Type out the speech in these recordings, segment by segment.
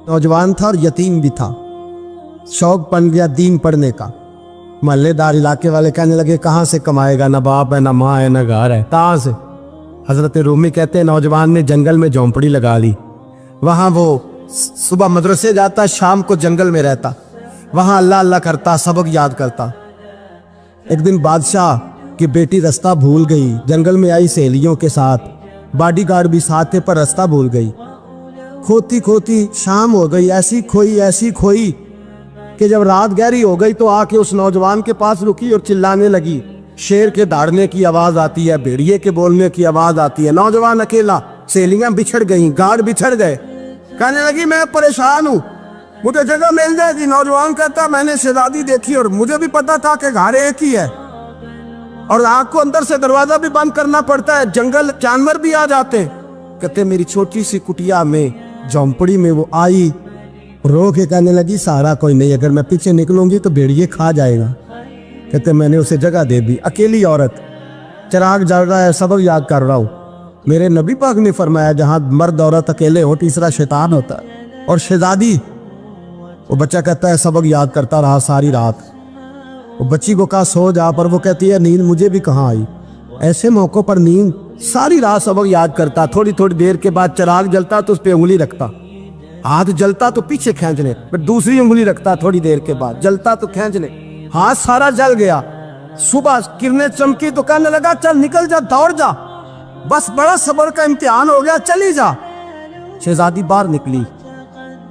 नौजवान था और यतीम भी था। शौक बन गया दीन पढ़ने का। महल्लेदार इलाके वाले कहने लगे कहाँ से कमाएगा, ना बाप है, ना माँ है, ना घर है, कहाँ से। हजरत रूमी कहते हैं नौजवान ने जंगल में झोंपड़ी लगा ली। वहाँ वो सुबह मदरसे जाता, शाम को जंगल में रहता, वहाँ अल्लाह अल्लाह करता, सबक याद करता। एक दिन बादशाह की बेटी रास्ता भूल गई, जंगल में आई सहेलियों के साथ, बॉडीगार्ड भी साथ थे पर रास्ता भूल गई। खोती खोती शाम हो गई, ऐसी खोई कि जब रात गहरी हो गई तो आके उस नौजवान के पास रुकी और चिल्लाने लगी। शेर के दहाड़ने की आवाज आती है, भेड़िए के बोलने की आवाज आती है। नौजवान अकेला, सहेलियां बिछड़ गई, गार्ड बिछड़ गए। कहने लगी मैं परेशान हूँ, मुझे जगह मिल जाएगी। नौजवान कहता मैंने शहजादी देखी और मुझे भी पता था कि घर एक ही है और आग को अंदर से दरवाजा भी बंद करना पड़ता है, जंगल जानवर भी आ जाते हैं। कहते मेरी छोटी सी कुटिया में, झोंपड़ी में वो आई, रो के कहने लगी सहारा कोई नहीं, अगर मैं पीछे निकलूंगी तो भेड़िए खा जाएगा। कहते मैंने उसे जगह दे दी। अकेली औरत, चिराग जल रहा है, सबक याद कर रहा हूँ। मेरे नबी पाक ने फरमाया जहाँ मर्द औरत अकेले हो तीसरा शैतान होता है। और शहजादी, वो बच्चा कहता है सबक याद करता रहा सारी रात। वो बच्ची को कहा सो जा, पर वो कहती है नींद मुझे भी कहाँ आई। ऐसे मौक़ों पर नींद, सारी रात सबक याद करता। थोड़ी थोड़ी देर के बाद चिराग जलता तो उस पर उंगली रखता, हाथ जलता तो पीछे खींचने, फिर दूसरी उंगली रखता, थोड़ी देर के बाद जलता तो खींचने, हाथ सारा जल गया। सुबह किरणें चमकी तो कहने लगा चल निकल जा, दौड़ जा, बस बड़ा सब्र का इम्तिहान हो गया, चली जा। शहजादी बाहर निकली,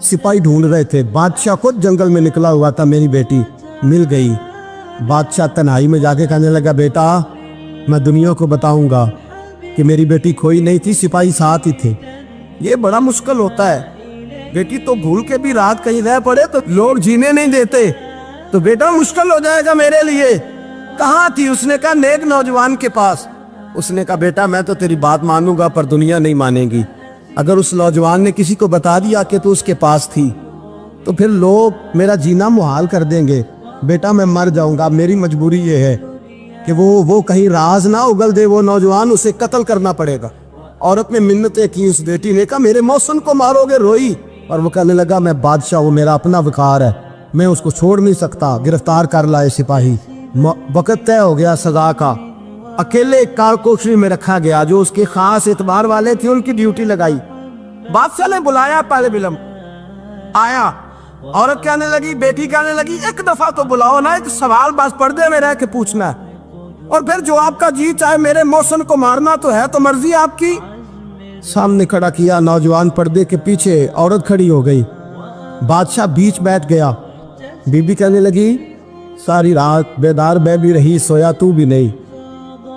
सिपाही ढूंढ रहे थे। बादशाह खुद जंगल में निकला हुआ था, मेरी बेटी मिल गई। बादशाह तन्हाई में जाके कहने लगा बेटा मैं दुनिया को बताऊंगा कि मेरी बेटी खोई नहीं थी, सिपाही साथ ही थे। ये बड़ा मुश्किल होता है, बेटी तो भूल के भी रात कहीं रह पड़े तो लोग जीने नहीं देते, तो बेटा मुश्किल हो जाएगा मेरे लिए। कहाँ थी? उसने कहा नेक नौजवान के पास। उसने कहा बेटा मैं तो तेरी बात मानूंगा पर दुनिया नहीं मानेगी। अगर उस नौजवान ने किसी को बता दिया कि तू उसके पास थी तो फिर लोग मेरा जीना मुहाल कर देंगे। बेटा मैं मर जाऊंगा, मेरी मजबूरी ये है कि वो कहीं राज ना उगल दे वो नौजवान, उसे कत्ल करना पड़ेगा। औरत ने मिन्नतें की, उस बेटी ने कहा मेरे मौसम को मारोगे, रोई। और वो कहने लगा मैं बादशाह हूँ, मेरा अपना विकार है, मैं उसको छोड़ नहीं सकता। गिरफ्तार कर लाए सिपाही। वक़्त तय हो गया सजा का। अकेले कारकोठरी में रखा गया, जो उसके खास एतबार वाले थे उनकी ड्यूटी लगाई। बादशाह ने बुलाया, पहले बिलम आया। औरत कहने लगी, बेटी कहने लगी एक दफा तो बुलाओ ना, एक सवाल बस पर्दे में रह के पूछना है और फिर जो आपका जी चाहे, मेरे मौसम को मारना तो है, तो मर्जी आपकी। सामने खड़ा किया, नौजवान पर्दे के पीछे, औरत खड़ी हो गई। बादशाह बीच बैठ गया। बीबी कहने लगी सारी रात बेदार मैं भी रही, सोया तू भी नहीं।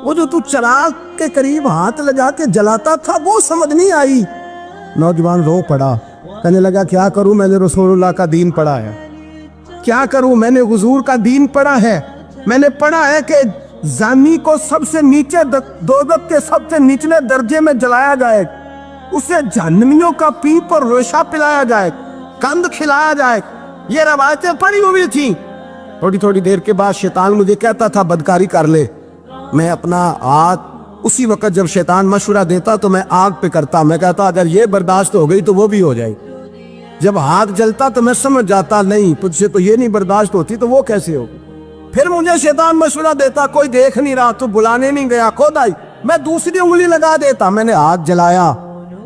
वो जो तू चिराग के करीब हाथ लगा के जलाता था वो समझ नहीं आई। नौजवान रो पड़ा, कहने लगा क्या करूं, मैंने रसूलुल्लाह का दीन पढ़ा है, क्या करूं, मैंने हुजूर का दीन पढ़ा है। मैंने पढ़ा है कि जानी को सबसे नीचे दोज़ख के सबसे निचले दर्जे में जलाया जाए, उसे जहन्नमियों का पीप और रेशा पिलाया जाए, कंद खिलाया जाए। ये रवायतें पड़ी हुई थी। थोड़ी थोड़ी देर के बाद शैतान मुझे कहता था बदकारी कर ले। मैं अपना हाथ उसी वक्त जब शैतान मशवरा देता तो मैं आग पे करता। मैं कहता अगर ये बर्दाश्त हो गई तो वो भी हो जाएगी। जब हाथ जलता तो मैं समझ जाता नहीं तुझसे तो ये नहीं बर्दाश्त होती तो वो कैसे होगी। फिर मुझे शैतान मशवरा देता कोई देख नहीं रहा तो बुलाने नहीं गया, खुद आई, मैं दूसरी उंगली लगा देता। मैंने हाथ जलाया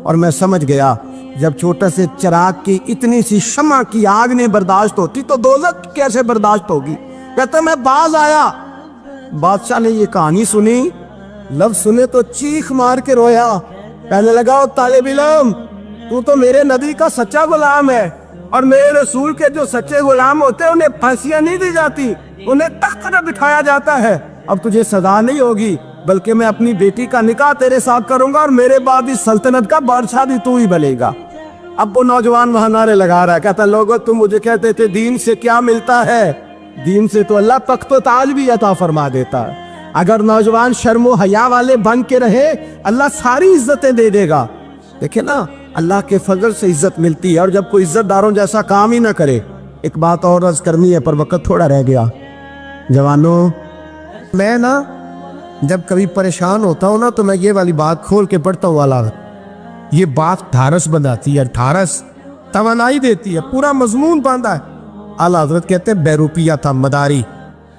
और मैं समझ गया जब छोटे से चिराग की इतनी सी शमा की आग नहीं बर्दाश्त होती तो दोज़ख कैसे बर्दाश्त होगी। कहता मैं बाज आया। बादशाह ने ये कहानी सुनी, लफ्ज सुने तो चीख मार के रोया। कहने लगा तालिब इल्म तू तो मेरे नबी का सच्चा गुलाम है और मेरे रसूल के जो सच्चे गुलाम होते हैं उन्हें फांसियां नहीं दी जाती, उन्हें तख्त पर बिठाया जाता है। अब तुझे सजा नहीं होगी बल्कि मैं अपनी बेटी का निकाह तेरे साथ करूंगा और मेरे बाद इस सल्तनत का बादशाह भी तू ही बनेगा। अब वो नौजवान वहां नारे लगा रहा है, कहता लोगों तुम मुझे कहते थे दीन से क्या मिलता है, दीन से तो अल्लाह तख्त ताज भी अता फरमा देता है। अगर नौजवान शर्मो हया वाले बन के रहे अल्लाह सारी इज्जतें दे देगा। देखे ना अल्लाह के फजल से इज्जत मिलती है और जब कोई इज्जतदारों जैसा काम ही ना करे। एक बात और अर्ज करनी है पर वक्त थोड़ा रह गया। जवानों मैं ना जब कभी परेशान होता हूँ ना तो मैं ये वाली बात खोल के पढ़ता हूँ वाला, ये बात ढारस बनाती है। ढारस तवानाई देती है, पूरा मजमून बांधा है। आला हजरत कहते हैं बेरूपिया था, मदारी,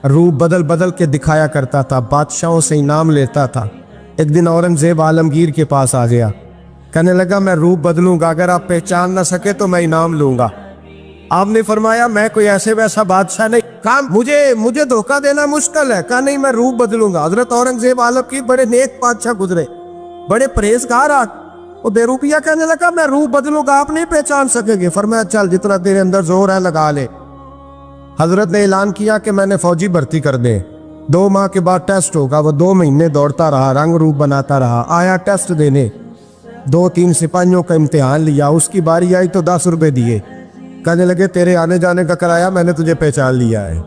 रूप बदल बदल के दिखाया करता था, बादशाहों से इनाम लेता था। एक दिन औरंगजेब आलमगीर के पास आ गया, कहने लगा मैं रूप बदलूंगा, अगर आप पहचान ना सके तो मैं इनाम लूंगा। आपने फरमाया मैं कोई ऐसे वैसा बादशाह नहीं, कहा मुझे धोखा देना मुश्किल है, कहा नहीं मैं रूप बदलूंगा। हजरत औरंगजेब आलमगीर बड़े नेक बादशाह गुजरे, बड़े परहेजगार। वो बेरूपिया कहने लगा मैं रूप बदलूंगा, आप नहीं पहचान सकेंगे। फरमाया चल जितना तेरे अंदर जोर है लगा ले। हजरत ने ऐलान किया कि मैंने फौजी भर्ती कर दे, 2 माह के बाद टेस्ट होगा। वो 2 महीने दौड़ता रहा, रंग रूप बनाता रहा, आया टेस्ट देने, 2-3 सिपाहियों का इम्तिहान लिया, उसकी बारी आई तो 10 रुपए दिए, कहने लगे तेरे आने जाने का किराया मैंने तुझे पहचान लिया है।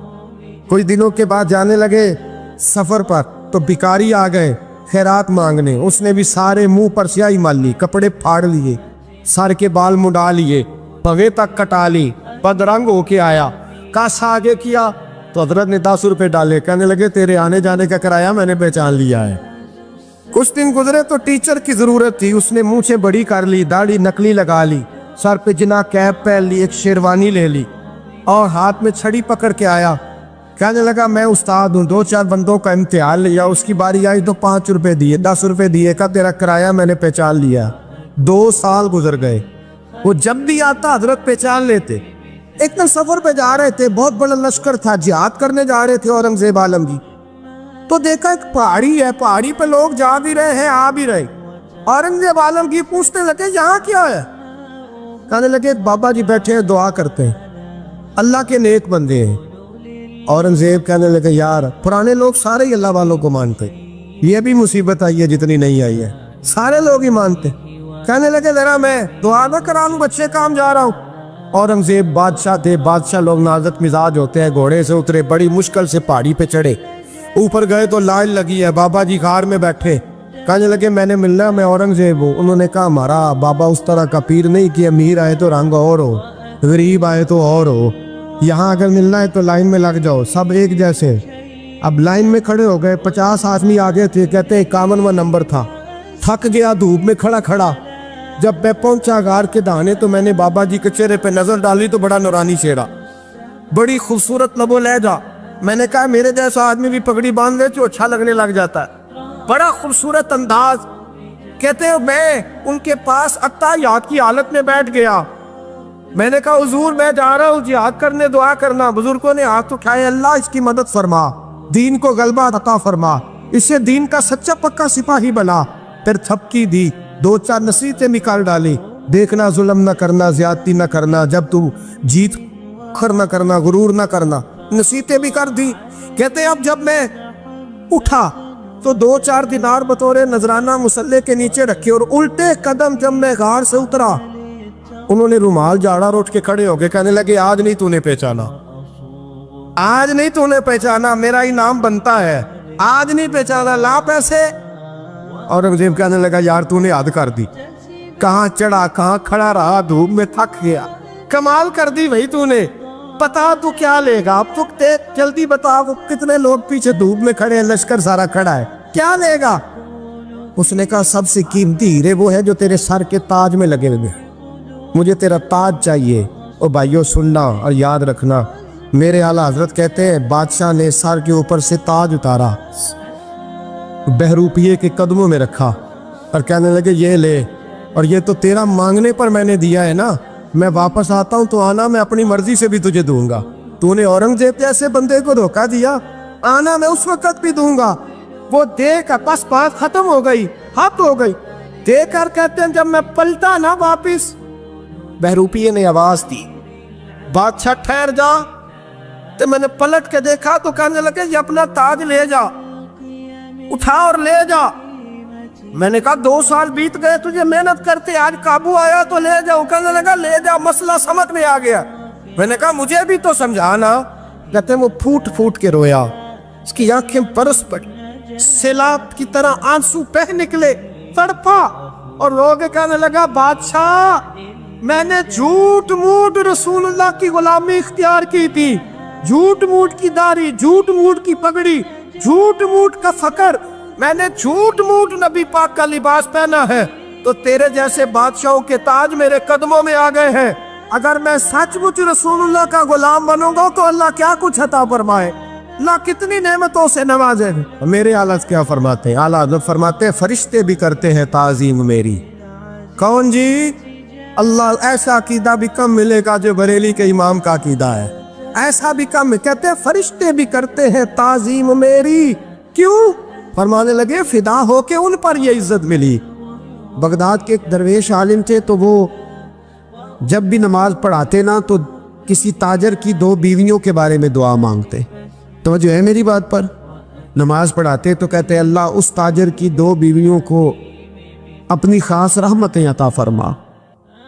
कुछ दिनों के बाद जाने लगे सफर पर, तो भिखारी आ गए खैरात मांगने। उसने भी सारे मुंह पर स्याही मार ली, कपड़े फाड़ लिए, सर के बाल मुंडा लिए, भवे तक कटा ली, बदरंग होके आया। कासा आगे किया तो हजरत ने 10 रुपए डाले, कहने लगे तेरे आने जाने का किराया मैंने पहचान लिया है। कुछ दिन गुजरे तो टीचर की जरूरत थी, उसने मुंह से बड़ी कर ली, दाढ़ी नकली लगा ली, सर पे जिना कैप पहन ली, एक शेरवानी ले ली और हाथ में छड़ी पकड़ के आया। कहने लगा मैं उस्ताद हूँ, 2-4 बंदों का इम्तिहान लिया, उसकी बारी आई तो 5 रुपए दिए, 10 रुपए दिए, का तेरा किराया मैंने पहचान लिया। 2 साल गुजर गए, वो जब भी आता हजरत पहचान लेते। एक दिन सफर पे जा रहे थे, बहुत बड़ा लश्कर था, जिहाद करने जा रहे थे औरंगजेब आलमगीर, तो देखा एक पहाड़ी है, पहाड़ी पे लोग जा भी रहे हैं आ भी रहे। औरंगजेब आलमगीर पूछने लगे यहाँ क्या है? कहने लगे बाबा जी बैठे हैं दुआ करते हैं, अल्लाह के नेक बंदे हैं। औरंगजेब कहने लगे यार पुराने लोग सारे ही अल्लाह वालों को मानते, ये भी मुसीबत आई है जितनी नहीं आई है, सारे लोग ही मानते। कहने लगे जरा मैं दुआ ना करा लूं, बच्चे काम जा रहा हूँ। औरंगजेब बादशाह थे, बादशाह लोग नाजुक मिजाज होते हैं, घोड़े से उतरे, बड़ी मुश्किल से पहाड़ी पे चढ़े, ऊपर गए तो लाइन लगी है, बाबा जी कार में बैठे। कहने लगे मैंने मिलना, मैं औरंगजेब हूँ। उन्होंने कहा हमारा बाबा उस तरह का पीर नहीं कि अमीर आए तो रंग और हो, गरीब आए तो और हो, यहाँ अगर मिलना है तो लाइन में लग जाओ, सब एक जैसे। अब लाइन में खड़े हो गए, 50 आदमी आगे थे, कहते 51वां नंबर था। थक गया धूप में खड़ा खड़ा, जब मैं पहुंचा गार के दाने तो मैंने बाबा जी के चेहरे पे नजर डाली तो बड़ा नूरानी चेहरा, बड़ी खूबसूरत लबो लहजा। मैंने कहा मेरे जैसा आदमी भी पगड़ी बांध ले तो अच्छा लगने लग जाता है, बड़ा खूबसूरत अंदाज। कहते हैं मैं उनके पास अत्ताहियात की हालत में बैठ गया। मैंने कहा हुजूर मैं जा रहा हूँ जिहाद करने, दुआ करना। बुजुर्गों ने हाथ उठाए, अल्लाह इसकी मदद फरमा, दीन को गलबा अता फरमा, इससे दीन का सच्चा पक्का सिपाही बना। फिर थपकी दी, 2-4 नसीहतें निकाल डाली, देखना जुल्म न करना, ज्यादती न करना, जब तू जीत खर न करना, गुरूर न करना, नसीहतें भी कर दी। कहते अब जब मैं उठा तो 2-4 दिनार बतौरे नजराना मुसल्ले के नीचे रखे, और उल्टे कदम जब मैं गार से उतरा उन्होंने रुमाल झाड़ा और उठ के खड़े हो गए। कहने लगे आज नहीं तूने पहचाना, आज नहीं तूने पहचाना, मेरा इनाम बनता है, आज नहीं पहचाना, ला पैसे। औरंगजेब कहने लगा यार तूने याद कर दी, कहाँ चढ़ा कहाँ खड़ा रहा, धूप में थक गया, कमाल कर दी भाई तूने। बता तू क्या लेगा, अब तू जल्दी बता, वो कितने लोग पीछे धूप में खड़े हैं, लश्कर सारा खड़ा है, क्या लेगा? उसने कहा सबसे कीमती हीरे वो है जो तेरे सर के ताज में लगे हुए, मुझे तेरा ताज चाहिए। ओ भाइयों सुनना और याद रखना, मेरे आला हजरत कहते हैं बादशाह ने सर के ऊपर से ताज उतारा, बहरूपिये के कदमों में रखा और कहने लगे ये ले, और ये तो तेरा मांगने पर मैंने दिया है ना, मैं वापस आता हूं तो आना, मैं अपनी मर्जी से भी तुझे दूंगा। तूने औरंगजेब जैसे बंदे को धोखा दिया, आना मैं उस वक्त भी दूंगा। वो देकर बस बात खत्म हो गई, हद हो गई। देकर कहते हैं जब मैं पलटा ना वापिस, बहरूपिये ने आवाज दी बादशाह ठहर जा। तो मैंने पलट के देखा तो कहने लगे ये अपना ताज ले जा, उठा और ले जा। मैंने कहा 2 साल बीत गए तुझे मेहनत करते, आज काबू आया तो ले जाओ। कहने लगा ले जा, मसला समझ में आ गया। मैंने कहा मुझे भी तो समझाना। कहते वो फूट फूट के रोया, उसकी आंखें बरस पड़ी, सैलाब की तरह आंसू बह निकले, तड़पा और रो के कहने लगा बादशाह मैंने झूठ मूठ रसूलुल्लाह की गुलामी इख्तियार की थी, झूठ मूठ की दाढ़ी, झूठ मूठ की पगड़ी, झूठ मूठ का फकर, मैंने झूठ मूठ नबी पाक का लिबास पहना है, तो तेरे जैसे बादशाहों के ताज मेरे कदमों में आ गए हैं। अगर मैं सचमुच रसूलुल्लाह का गुलाम बनूंगा तो अल्लाह क्या कुछ अता फरमाए, अल्लाह कितनी नेमतों से नवाजे। मेरे आला क्या फरमाते हैं, आला हज़रत फरमाते हैं फरिश्ते भी करते हैं ताज़ीम मेरी। कौन जी? अल्लाह। ऐसा अकीदा भी कम मिलेगा जो बरेली के इमाम का अकीदा है, ऐसा भी कम। कहते हैं फरिश्ते भी करते हैं ताज़ीम मेरी। क्यों? फरमाने लगे फिदा हो के उन पर ये इज्जत मिली। बगदाद के एक दरवेश आलिम थे, तो वो जब भी नमाज पढ़ाते ना तो किसी ताजर की 2 बीवियों के बारे में दुआ मांगते। तो जो है मेरी बात पर, नमाज पढ़ाते तो कहते अल्लाह उस ताजर की 2 बीवियों को अपनी खास रहमतें अता फरमा।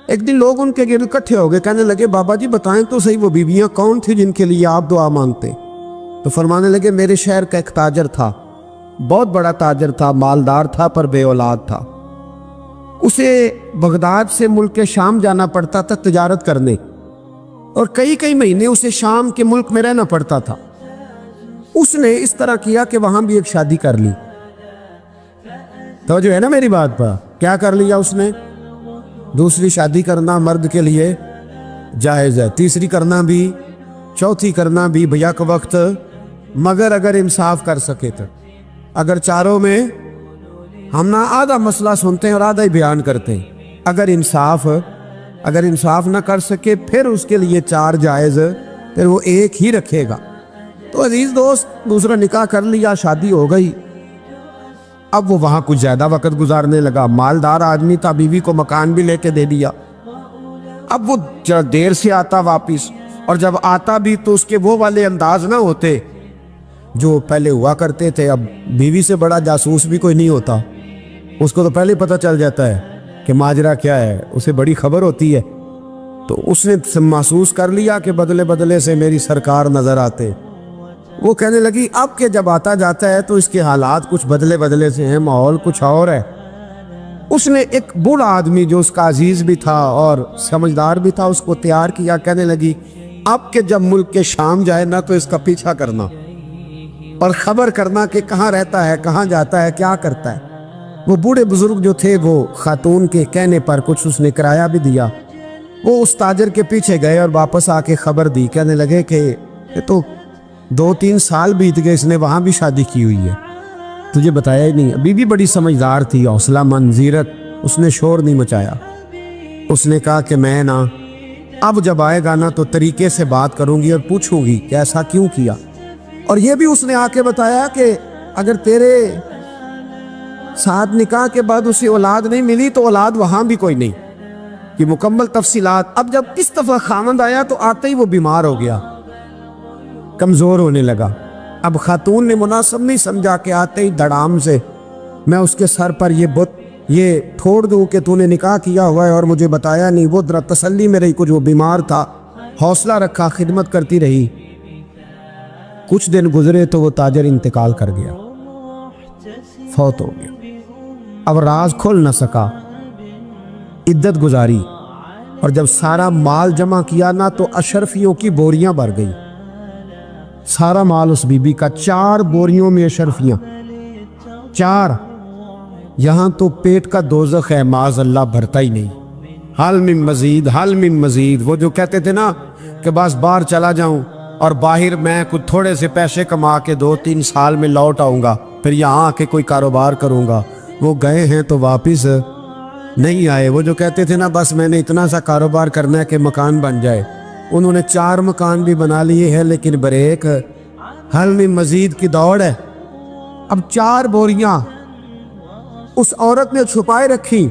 एक दिन लोग उनके गिर्द इकट्ठे हो गए, कहने लगे बाबा जी बताएं तो सही वो बीवियां कौन थी जिनके लिए आप दुआ मांगते। तो फरमाने लगे मेरे शहर का एक ताजर था, बहुत बड़ा ताजर था, मालदार था पर बे औलाद था। उसे बगदाद से मुल्क के शाम जाना पड़ता था तिजारत करने, और कई कई महीने उसे शाम के मुल्क में रहना पड़ता था। उसने इस तरह किया कि वहां भी एक शादी कर ली। तो जो है ना मेरी बात पर, क्या कर लिया उसने? दूसरी शादी करना मर्द के लिए जायज़ है, तीसरी करना भी, चौथी करना भी भैया के वक्त, मगर अगर इंसाफ कर सके तो। अगर चारों में हम ना आधा मसला सुनते हैं और आधा ही बयान करते हैं, अगर इंसाफ ना कर सके फिर उसके लिए 4 जायज़, फिर वो एक ही रखेगा। तो अजीज दोस्त, दूसरा निकाह कर लिया, शादी हो गई। अब वो वहाँ कुछ ज़्यादा वक्त गुजारने लगा, मालदार आदमी था, बीवी को मकान भी लेके दे दिया। अब वो देर से आता वापिस, और जब आता भी तो उसके वो वाले अंदाज ना होते जो पहले हुआ करते थे। अब बीवी से बड़ा जासूस भी कोई नहीं होता, उसको तो पहले पता चल जाता है कि माजरा क्या है, उसे बड़ी खबर होती है। तो उसने महसूस कर लिया कि बदले बदले से मेरी सरकार नजर आते। वो कहने लगी अब के जब आता जाता है तो इसके हालात कुछ बदले बदले से हैं, माहौल कुछ और है। उसने एक बूढ़ा आदमी जो उसका अजीज भी था और समझदार भी था उसको तैयार किया। कहने लगी अब के जब मुल्क के शाम जाए ना तो इसका पीछा करना और खबर करना कि कहाँ रहता है, कहाँ जाता है, क्या करता है। वो बूढ़े बुजुर्ग जो थे वो खातून के कहने पर कुछ उसने किराया भी दिया। वो उस ताजर के पीछे गए और वापस आके खबर दी। कहने लगे कि ये तो 2-3 साल बीत गए, इसने वहाँ भी शादी की हुई है, तुझे बताया ही नहीं। बीवी बड़ी समझदार थी, हौसला मंद, जीरत, उसने शोर नहीं मचाया। उसने कहा कि मैं ना अब जब आएगा ना तो तरीके से बात करूंगी और पूछूंगी कि ऐसा क्यों किया। और ये भी उसने आके बताया कि अगर तेरे साथ निकाह के बाद उसे औलाद नहीं मिली तो औलाद वहां भी कोई नहीं, कि मुकम्मल तफसीलात। अब जब इस दफा खामद आया तो आते ही वो बीमार हो गया, कमजोर होने लगा। अब खातून ने मुनासिब नहीं समझा कि आते ही धड़ाम से मैं उसके सर पर ये ठोड़ दूं कि तूने निकाह किया हुआ है और मुझे बताया नहीं। वो जरा तसल्ली में रही, कुछ वो बीमार था, हौसला रखा, खिदमत करती रही। कुछ दिन गुजरे तो वो ताजर इंतकाल कर गया, फौत हो गया। अब राज खोल न सका, इद्दत गुजारी, और जब सारा माल जमा किया ना तो अशरफियों की बोरियां भर गई। सारा माल उस बीबी का, 4 बोरियों में अशरफियां, 4। यहां तो पेट का दोज़ख है, माज़ अल्लाह भरता ही नहीं। हाल में मजीद, हाल में मजीद। वो जो कहते थे ना कि बस बाहर चला जाऊं और बाहर मैं कुछ थोड़े से पैसे कमा के 2-3 साल में लौट आऊंगा, फिर यहाँ आके कोई कारोबार करूंगा, वो गए हैं तो वापस नहीं आए। वो जो कहते थे ना बस मैंने इतना सा कारोबार करना है कि मकान बन जाए, उन्होंने 4 मकान भी बना लिए हैं, लेकिन ब्रेक हल में मजीद की दौड़ है। अब 4 बोरियां उस औरत ने छुपाए रखी।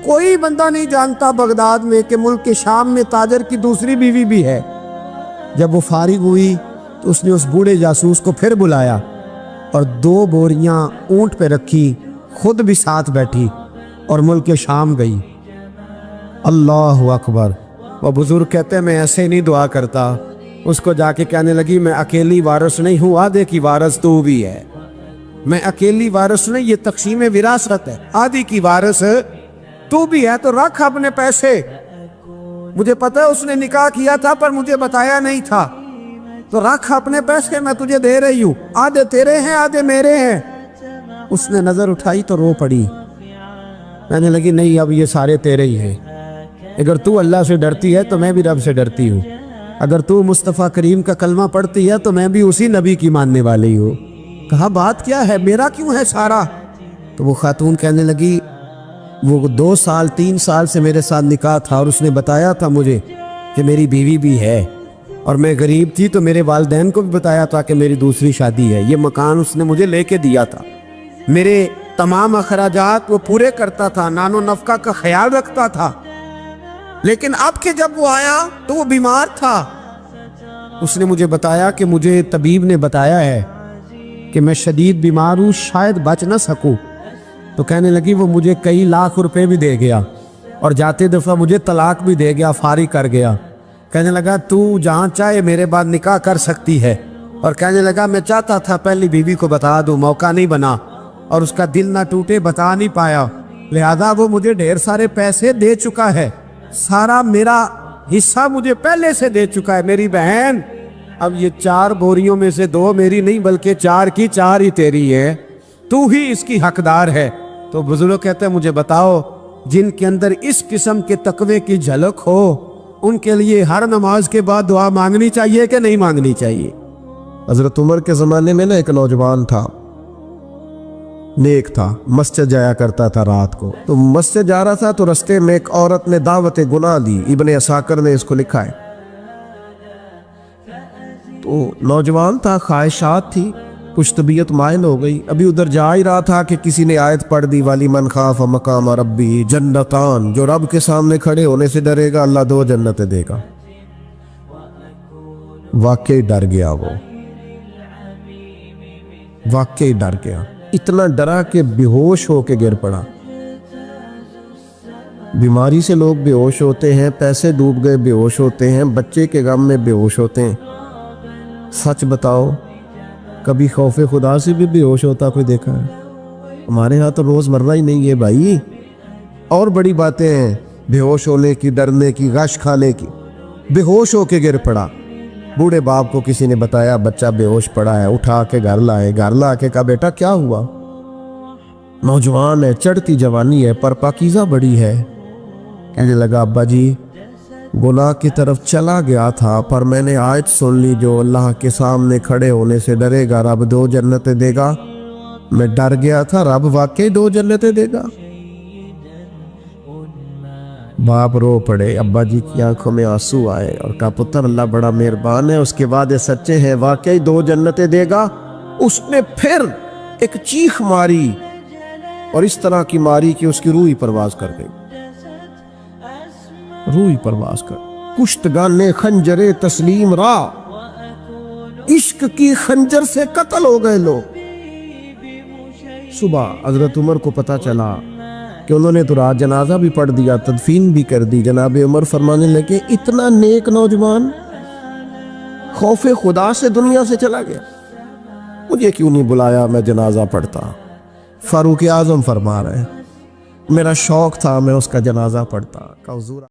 कोई बंदा नहीं जानता बगदाद में कि मुल्क के शाम में ताजर की दूसरी बीवी भी है। जब वो फारिग हुई तो उसने उस बूढ़े जासूस को फिर बुलाया और 2 बोरियां ऊंट पे रखी, खुद भी साथ बैठी और मुल्क के शाम गई। अल्लाह अकबर। वो बुजुर्ग कहते हैं मैं ऐसे नहीं दुआ करता। उसको जाके कहने लगी मैं अकेली वारिस नहीं हूँ, आधे की वारिस तू भी है। मैं अकेली वारिस नहीं, ये तक़सीम विरासत है, आधी की वारिस तू भी है। तो रख अपने पैसे, मुझे पता है उसने निकाह किया था पर मुझे बताया नहीं था, तो रख अपने पैसे, मैं तुझे दे रही हूँ, आधे तेरे हैं आधे मेरे हैं। उसने नजर उठाई तो रो पड़ी, कहने लगी नहीं अब ये सारे तेरे ही हैं। अगर तू अल्लाह से डरती है तो मैं भी रब से डरती हूँ, अगर तू मुस्तफ़ा करीम का कलमा पढ़ती है तो मैं भी उसी नबी की मानने वाली हूँ। कहा बात क्या है, मेरा क्यों है सारा? तो वो खातून कहने लगी वो 2 साल 3 साल से मेरे साथ निकाह था और उसने बताया था मुझे कि मेरी बीवी भी है, और मैं गरीब थी तो मेरे वालिदैन को भी बताया था कि मेरी दूसरी शादी है। ये मकान उसने मुझे लेके दिया था, मेरे तमाम अखराजात वो पूरे करता था, नानो नफका का ख्याल रखता था। लेकिन अब के जब वो आया तो वो बीमार था। उसने मुझे बताया कि मुझे तबीब ने बताया है कि मैं शदीद बीमार हूँ, शायद बच ना सकूँ। तो कहने लगी वो मुझे कई लाख रुपए भी दे गया और जाते दफ़ा मुझे तलाक भी दे गया, फारिग कर गया। कहने लगा तू जहाँ चाहे मेरे बाद निकाह कर सकती है। और कहने लगा मैं चाहता था पहली बीवी को बता दूँ, मौका नहीं बना और उसका दिल ना टूटे, बता नहीं पाया, लिहाजा वो मुझे ढेर सारे पैसे दे चुका है, सारा मेरा हिस्सा मुझे पहले से दे चुका है। मेरी बहन अब ये 4 बोरियों में से 2 मेरी नहीं बल्कि 4 की 4 ही तेरी है, तू ही इसकी हकदार है। तो बुजुर्ग कहते हैं मुझे बताओ जिनके अंदर इस किस्म के तकवे की झलक हो उनके लिए हर नमाज के बाद दुआ मांगनी चाहिए कि नहीं मांगनी चाहिए? हजरत उमर के ज़माने में ना एक नौजवान था, नेक था, मस्जिद जाया करता था रात को। तो मस्जिद जा रहा था तो रास्ते में एक औरत ने दावत गुनाह दी, इब्ने असाकर ने इसको लिखा है। तो नौजवान था, ख्वाहिशात थी, कुछ तबीयत माइल हो गई। अभी उधर जा ही रहा था कि किसी ने आयत पढ़ दी, वाली मन खाफ मकाम रब्बी जन्नतान, जो रब के सामने खड़े होने से डरेगा अल्लाह 2 जन्नतें देगा। वाकई डर गया, वो वाकई डर गया, इतना डरा कि बेहोश होके गिर पड़ा। बीमारी से लोग बेहोश होते हैं, पैसे डूब गए बेहोश होते हैं, बच्चे के गम में बेहोश होते हैं। सच बताओ कभी खौफ खुदा से भी बेहोश होता कोई देखा है? हमारे यहाँ तो रोज़मर्रा ही नहीं है भाई। और बड़ी बातें हैं बेहोश होने की, डरने की, गश खाने की। बेहोश होके गिर पड़ा, बूढ़े बाप को किसी ने बताया बच्चा बेहोश पड़ा है, उठा के घर लाए, घर ला के कहा बेटा क्या हुआ? नौजवान है, चढ़ती जवानी है, पर पाकीज़ा बड़ी है। कहने लगा अब्बा जी गुनाह की तरफ चला गया था, पर मैंने आयत सुन ली जो अल्लाह के सामने खड़े होने से डरेगा रब 2 जन्नतें देगा। मैं डर गया था, रब वाकई 2 जन्नतें देगा। बाप रो पड़े, अब्बा जी की आंखों में आंसू आए और कहा पुत्र अल्लाह बड़ा मेहरबान है, उसके वादे सच्चे हैं, वाकई 2 जन्नतें देगा। उसने फिर एक चीख मारी और इस तरह की मारी कि उसकी रूह ही परवाज कर गई, रूह ही परवाज कर। कुश्तगाने खंजरे तस्लीम रा, इश्क की खंजर से कत्ल हो गए लोग। सुबह हजरत उमर को पता चला कि उन्होंने तो रात जनाजा भी पढ़ दिया, तदफीन भी कर दी। जनाब उमर फरमाने लगे इतना नेक नौजवान खौफे खुदा से दुनिया से चला गया, मुझे क्यों नहीं बुलाया, मैं जनाजा पढ़ता। फारूक आजम फरमा रहे हैं मेरा शौक था मैं उसका जनाजा पढ़ता।